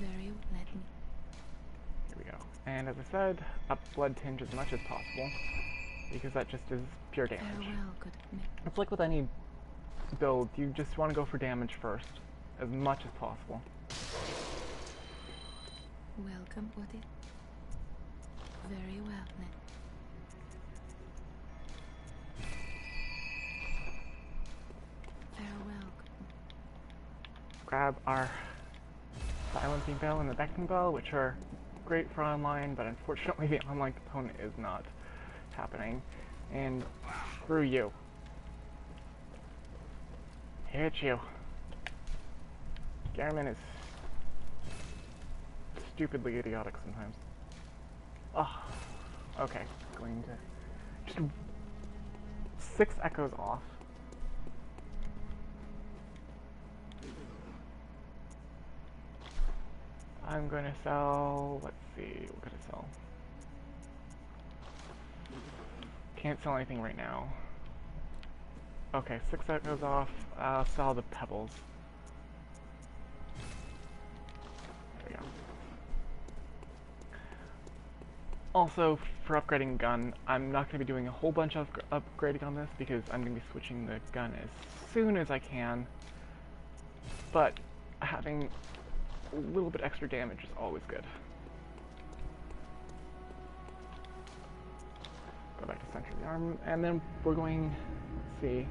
Very let me. Here we go. And as I said, up blood tinge as much as possible, because that just is pure damage. Farewell, good me. It's like with any build, you just want to go for damage first, as much as possible. Welcome, what is? Very well, then. Farewell. Grab our silencing bell and the beckoning bell, which are great for online, but unfortunately the online component is not happening. And screw you. Hit you. Garamond is stupidly idiotic sometimes. Oh, okay. Going to just 6 echoes off. I'm going to sell, let's see, what could I sell? Can't sell anything right now. Okay, 6 echoes off, I'll sell the pebbles. There we go. Also, for upgrading gun, I'm not going to be doing a whole bunch of upgrading on this because I'm going to be switching the gun as soon as I can. But having a little bit extra damage is always good. Go back to center of the arm, and then we're going, let's see,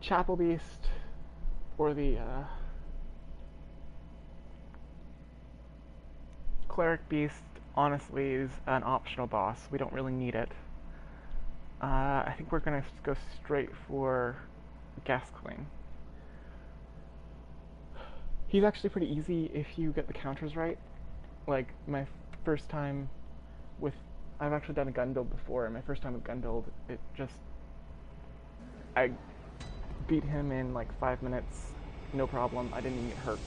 Chapel Beast or the Cleric Beast. Honestly, is an optional boss. We don't really need it. I think we're gonna go straight for Gascoigne. He's actually pretty easy if you get the counters right. Like, my first time with... I've actually done a gun build before, and my first time with gun build, it just... I beat him in like 5 minutes, no problem. I didn't even get hurt.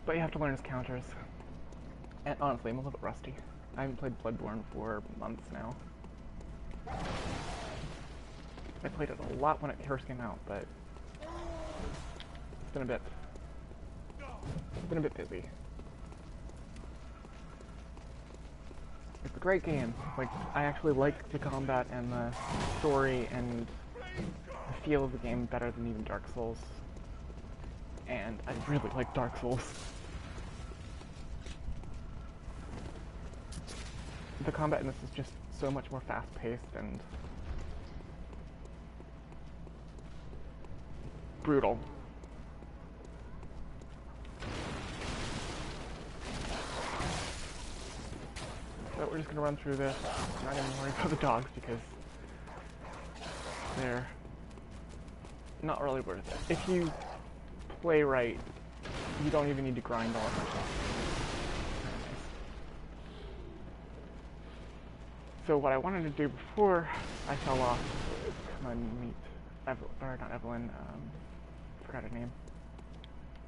But you have to learn his counters. And honestly, I'm a little bit rusty. I haven't played Bloodborne for months now. I played it a lot when it first came out, but it's been a bit busy. It's a great game. Like, I actually like the combat and the story and the feel of the game better than even Dark Souls. And I really like Dark Souls. The combat in this is just so much more fast-paced and brutal. So we're just gonna run through this. I'm not even worried about the dogs because they're not really worth it. If you play right, you don't even need to grind all that much. So what I wanted to do before I fell off was come and meet not Evelyn, forgot her name.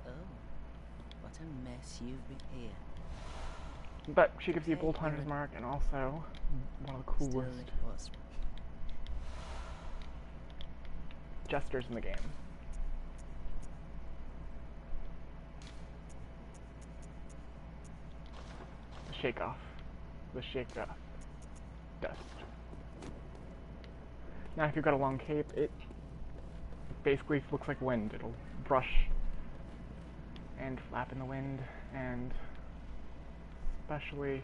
Oh, what a mess you've been here. But she gives you a Bolt Hunter's Mark and also one of the coolest jesters in the game. The Shake Off. The Shake Off. Dust. Now if you've got a long cape, it basically looks like wind. It'll brush and flap in the wind, and especially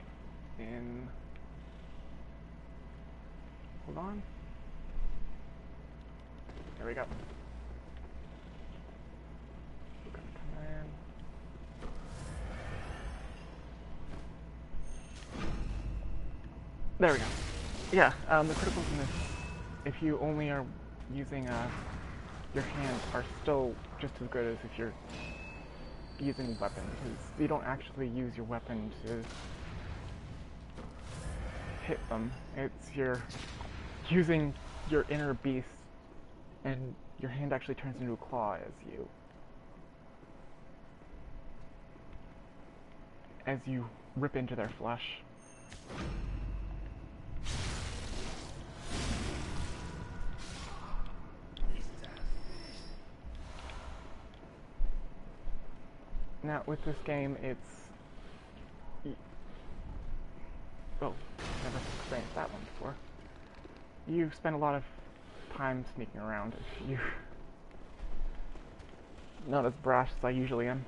in... Hold on. There we go. We're gonna come in. There we go. Yeah, the criticals in this, if you only are using your hand, are still just as good as if you're using a weapon, because you don't actually use your weapon to hit them. It's you're using your inner beast, and your hand actually turns into a claw as you rip into their flesh. Now, with this game, it's... Oh, never experienced that one before. You spend a lot of time sneaking around if you're not as brash as I usually am.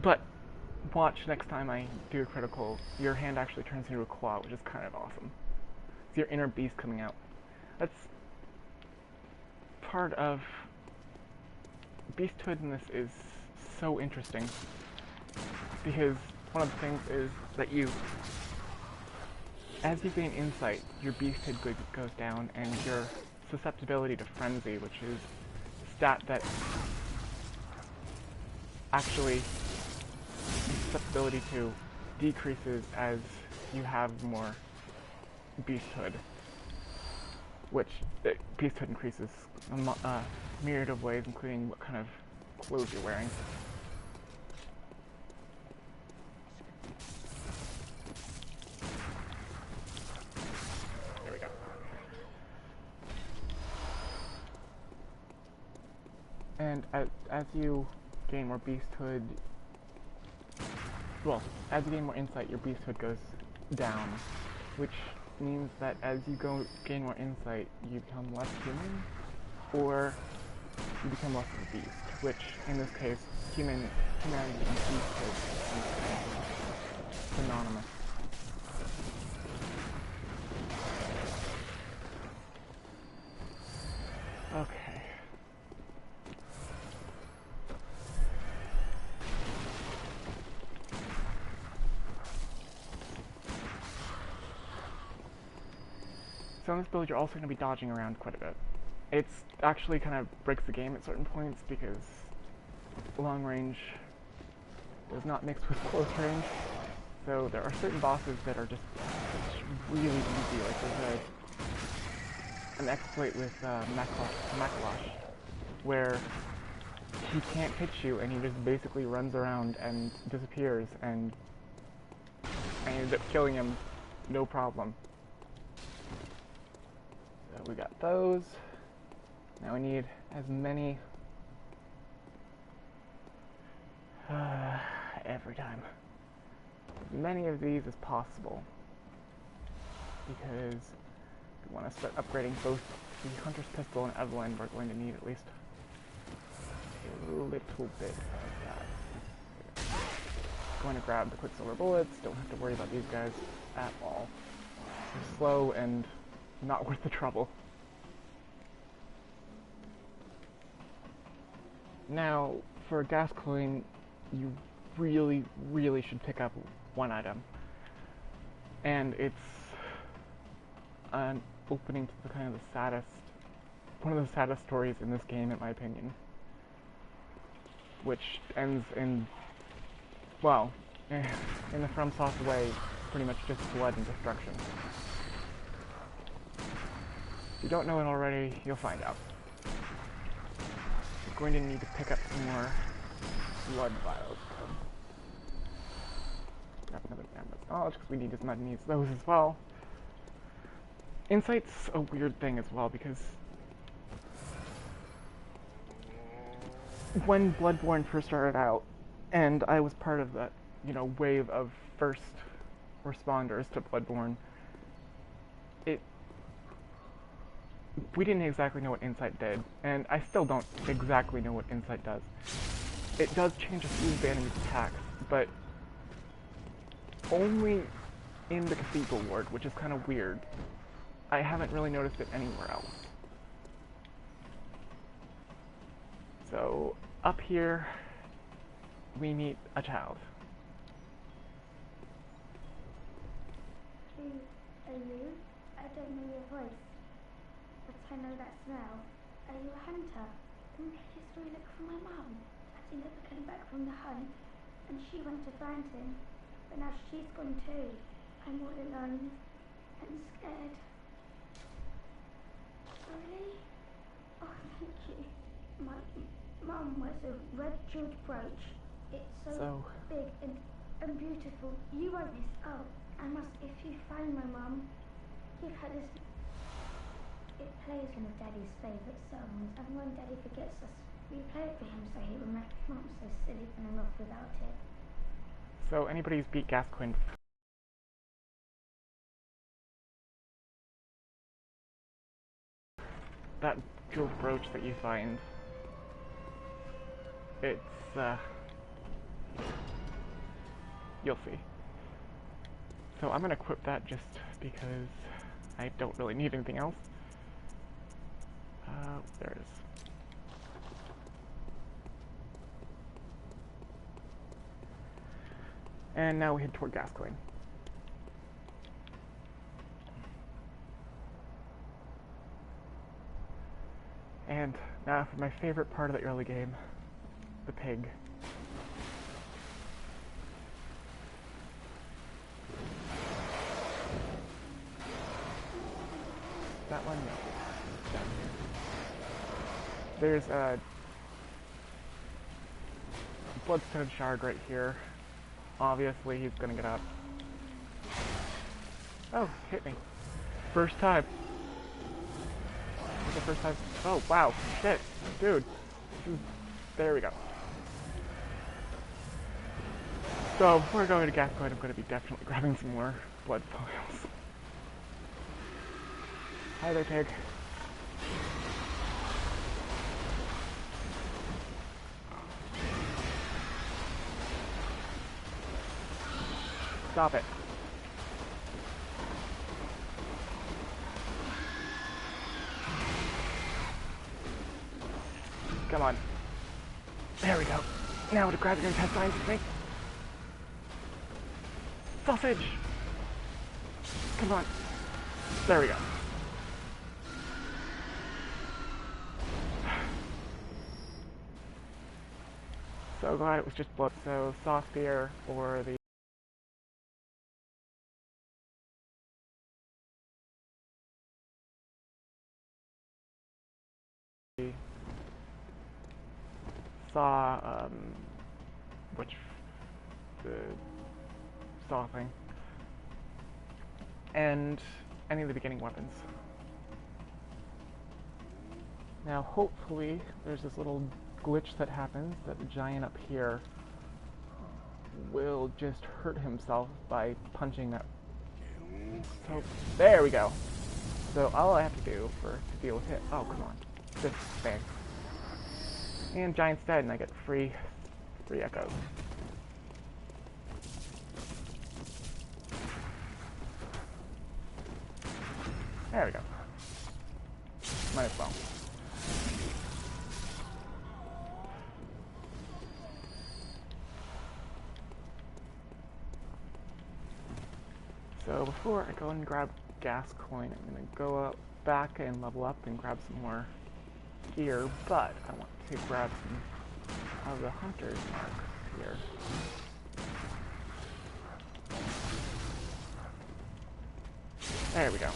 But watch next time I do a critical, your hand actually turns into a claw, which is kind of awesome. It's your inner beast coming out. That's part of beasthood in this is so interesting because one of the things is that as you gain insight, your beasthood goes down and your susceptibility to frenzy, which is a stat that actually susceptibility to decreases as you have more beasthood, which beasthood increases a myriad of ways, including what kind of clothes you're wearing. There we go. And as you gain more beasthood, well, as you gain more insight, your beasthood goes down, which means that as you gain more insight, you become less human, or you become less of a beast, which, in this case, humanity and beasthood is synonymous. Okay. So in this build, you're also going to be dodging around quite a bit. It's actually kind of breaks the game at certain points because long range does not mix with close range. So there are certain bosses that are just really easy. Like there's an exploit with Makalosh where he can't hit you and he just basically runs around and disappears, and I ended up killing him no problem. So we got those. Now we need as many every time. As many of these as possible, because if we want to start upgrading both the Hunter's Pistol and Evelyn, we're going to need at least a little bit of that. Going to grab the Quicksilver Bullets, don't have to worry about these guys at all. They're slow and not worth the trouble. Now, for a gas coin, you really, really should pick up one item. And it's an opening to the kind of the saddest, one of the saddest stories in this game, in my opinion. Which ends in, well, in the FromSoft way, pretty much just blood and destruction. If you don't know it already, you'll find out. You're going to need to pick up some more blood vials. Grab another Damned's Knowledge, because we need as many of those as well. Insight's a weird thing as well, because when Bloodborne first started out, and I was part of that, wave of first responders to Bloodborne, we didn't exactly know what Insight did, and I still don't exactly know what Insight does. It does change a few of the enemy's attacks, but only in the Cathedral Ward, which is kind of weird. I haven't really noticed it anywhere else. So, up here, we meet a child. Who are you? I don't know your voice, but I know that smell. Are you a hunter? Then did you still look for my mum? She never came back from the hunt, and she went to find him, but now she's gone too. I'm all alone and scared. Really? Oh, thank you. My mum wears a red jeweled brooch. It's so big and beautiful. You won't miss. Oh, I must. If you find my mum, give her this. It plays one of Daddy's favourite songs, and when Daddy forgets us, we play it for him so he will make Mum so silly when I'm off without it. So anybody who's beat Gascoigne, that jeweled brooch that you find, it's, you'll see. So I'm gonna equip that just because I don't really need anything else. There it is. And now we head toward Gascoigne. And now for my favorite part of the early game, the pig. That one? No. Down here. There's a bloodstone shard right here. Obviously, he's gonna get up. Oh, hit me. First time. The first time. Oh, wow. Shit. Dude. There we go. So, before going to Gascoigne, I'm going to be definitely grabbing some more blood vials. Hi there, pig. Stop it. Come on. There we go. Now to grab your intestines with me. Sausage! Come on. There we go. So glad it was just blood. So, sauce beer or the saw, the saw thing, and any of the beginning weapons. Now, hopefully, there's this little glitch that happens that the giant up here will just hurt himself by punching that. So, there we go. So, all I have to do to deal with it. Oh, come on. This thing. And giant's dead, and I get free echoes. There we go. Might as well. So before I go and grab Gascoigne, I'm gonna go up back and level up and grab some more gear, but I want to grab some of the hunter's marks here. There we go.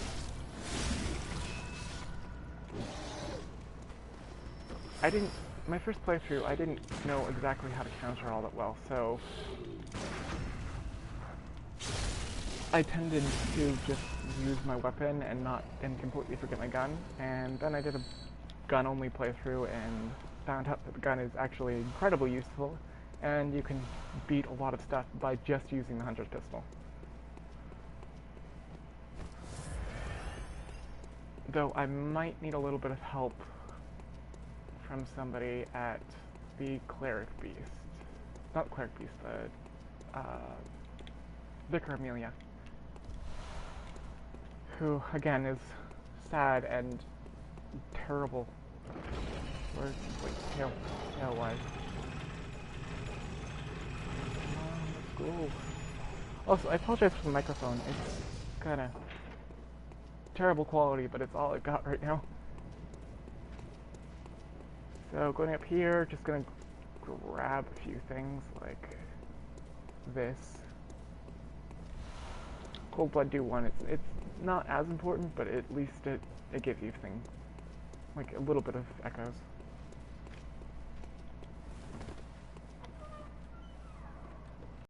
My first playthrough, I didn't know exactly how to counter all that well, so I tended to just use my weapon and completely forget my gun, and then I did a gun-only playthrough and found out that the gun is actually incredibly useful, and you can beat a lot of stuff by just using the hunter's pistol. Though I might need a little bit of help from somebody at the Cleric Beast. Not Cleric Beast, the Vicar Amelia. Who, again, is sad and terrible. Where's, wait, tail-wise. Let's go. Also, I apologize for the microphone. It's kinda terrible quality, but it's all I got right now. So going up here, just gonna grab a few things like this. Cold Blood do 1. It's not as important, but at least it gives you things like a little bit of echoes.